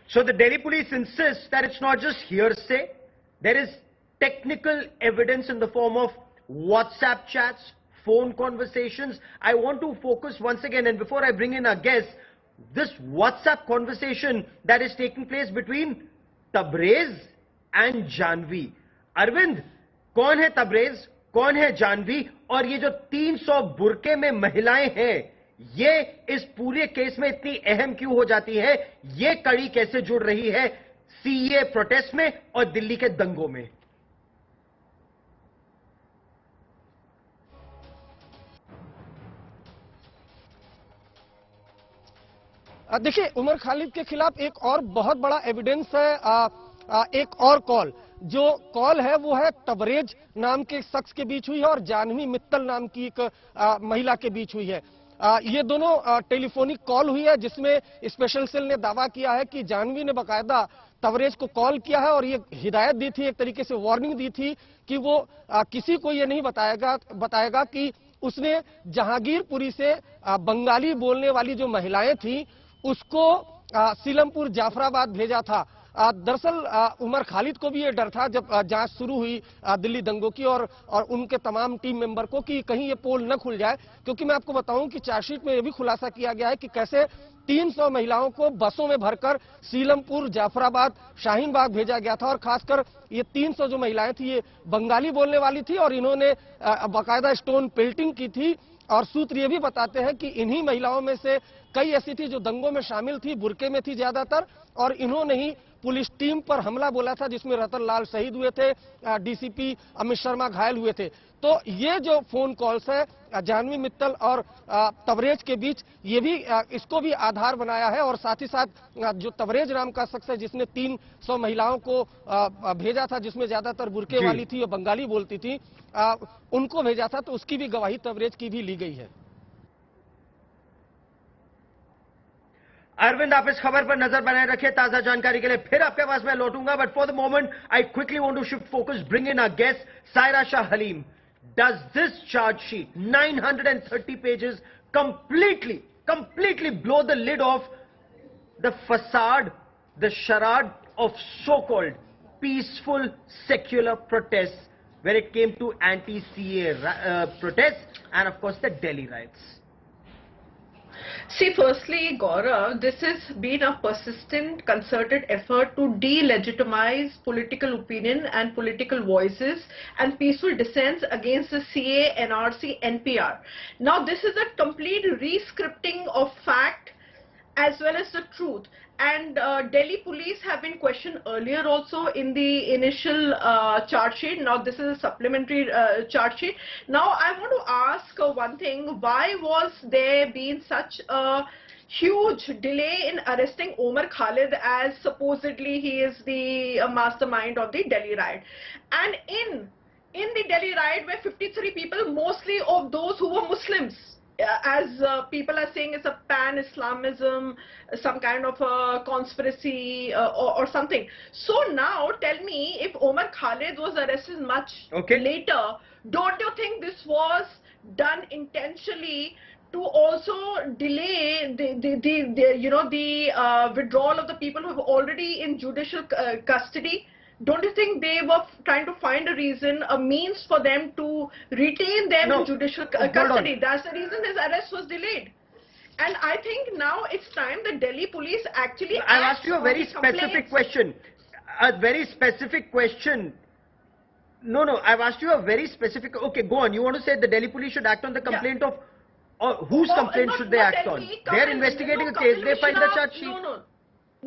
So the Delhi police insists that it's not just hearsay. There is technical evidence in the form of WhatsApp chats, phone conversations. I want to focus once again, and before I bring in our guests, this WhatsApp conversation that is taking place between Tabrez and Janvi. Arvind, कौन है तबरेज, कौन है जानवी, और ये जो 300 बुरके में महिलाएं हैं, ये इस पूरे केस में इतनी अहम क्यों हो जाती है? ये कड़ी कैसे जुड़ रही है सीए प्रोटेस्ट में और दिल्ली के दंगों में? देखिए, उमर खालिद के खिलाफ एक और बहुत बड़ा एविडेंस है। एक और कॉल, जो कॉल है वो है तबरेज नाम के शख्स के बीच हुई है और जानवी मित्तल नाम की एक महिला के बीच हुई है। ये दोनों टेलीफोनिक कॉल हुई है, जिसमें स्पेशल सेल ने दावा किया है कि जानवी ने बकायदा तबरेज को कॉल किया है और ये हिदायत दी थी, एक तरीके से वार्निंग दी थी कि वो किसी को ये नहीं बताएगा कि उसने जहांगीरपुरी से बंगाली बोलने वाली जो महिलाएं थी उसको सीलमपुर जाफराबाद भेजा था। दरअसल उमर खालिद को भी ये डर था जब जांच शुरू हुई दिल्ली दंगों की और उनके तमाम टीम मेंबर को, कि कहीं ये पोल न खुल जाए, क्योंकि मैं आपको बताऊं कि चार्जशीट में ये भी खुलासा किया गया है कि कैसे 300 महिलाओं को बसों में भरकर सीलमपुर, जाफराबाद, शाहीन बाग भेजा गया था और खासकर ये 300 जो महिलाएं थी ये बंगाली बोलने वाली थी और इन्होंने बाकायदा स्टोन पेल्टिंग की थी। और सूत्र ये भी बताते हैं कि इन्हीं महिलाओं में से कई ऐसी थी जो दंगों में शामिल थी, बुरके में थी ज्यादातर, और इन्होंने ही पुलिस टीम पर हमला बोला था जिसमें रतन लाल शहीद हुए थे, डीसीपी अमित शर्मा घायल हुए थे। तो ये जो फोन कॉल्स है जानवी मित्तल और तबरेज के बीच, ये भी इसको भी आधार बनाया है। और साथ ही साथ जो तबरेज नाम का शख्स है जिसने 300 महिलाओं को भेजा था, जिसमें ज्यादातर बुरके वाली थी और बंगाली बोलती थी, उनको भेजा था, तो उसकी भी गवाही तबरेज की भी ली गई है। अरविंद, आप इस खबर पर नजर बनाए रखिए, ताजा जानकारी के लिए फिर आपके पास मैं लौटूंगा, but for the moment I quickly want to shift focus, bring in our guest Saira Shah Halim. Does this charge sheet, 930 pages, completely blow the lid off the facade, the charade of so-called peaceful secular protests when it came to anti-CA protests and of course the Delhi riots? See, firstly, Gaurav, this has been a persistent, concerted effort to delegitimize political opinion and political voices and peaceful dissents against the CA, NRC, NPR. Now, this is a complete re-scripting of fact as well as the truth. And Delhi police have been questioned earlier also in the initial charge sheet. Now this is a supplementary charge sheet. Now I want to ask one thing: why was there been such a huge delay in arresting Omar Khalid, as supposedly he is the mastermind of the Delhi riot? And in the Delhi riot were 53 people, mostly of those who were Muslims. As people are saying, it's a pan-Islamism, some kind of a conspiracy or something. So now tell me, if Omar Khalid was arrested much later, don't you think this was done intentionally to also delay the withdrawal of the people who are already in judicial custody? Don't you think they were trying to find a reason, a means for them to retain them in judicial custody? That's the reason his arrest was delayed. And I think now it's time the Delhi police actually... I'll ask you a very specific question. A very specific question. No, I've asked you a very specific... Okay, go on. You want to say the Delhi police should act on the complaint of... Or whose complaint should they act on? They're investigating a case. They find the charge sheet.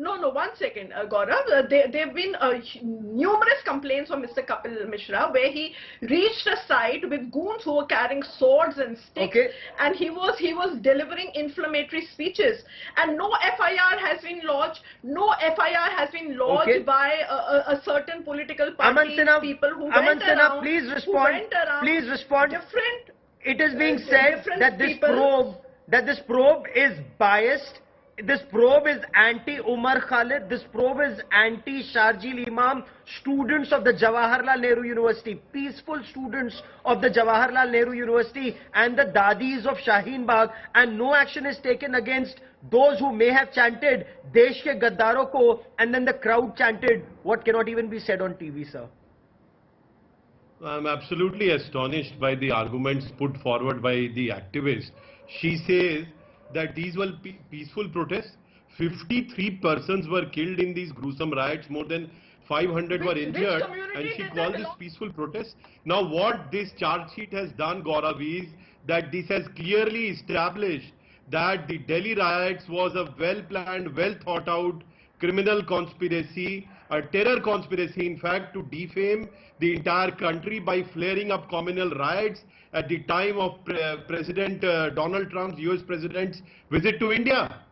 No, 1 second, Gaurav. There have been numerous complaints from Mr. Kapil Mishra, where he reached a site with goons who were carrying swords and sticks, and he was delivering inflammatory speeches, and no FIR has been lodged. No FIR has been lodged by a certain political party people who went around. Please respond. Please respond. Different. It is being said that this probe is biased. This probe is anti-Umar Khalid. This probe is anti-Sharjeel Imam, students of the Jawaharlal Nehru University, peaceful students of the Jawaharlal Nehru University and the Dadis of Shaheen Bagh, and no action is taken against those who may have chanted Desh ke Gaddaro ko, and then the crowd chanted what cannot even be said on TV, sir. I'm absolutely astonished by the arguments put forward by the activist. She says that these were peaceful protests. 53 persons were killed in these gruesome riots, more than 500 were injured, and she called this peaceful protest. Now what this charge sheet has done, Gaurav, is that this has clearly established that the Delhi riots was a well-planned, well-thought-out criminal conspiracy, a terror conspiracy, in fact, to defame the entire country by flaring up communal riots at the time of President Donald Trump's, US President's visit to India.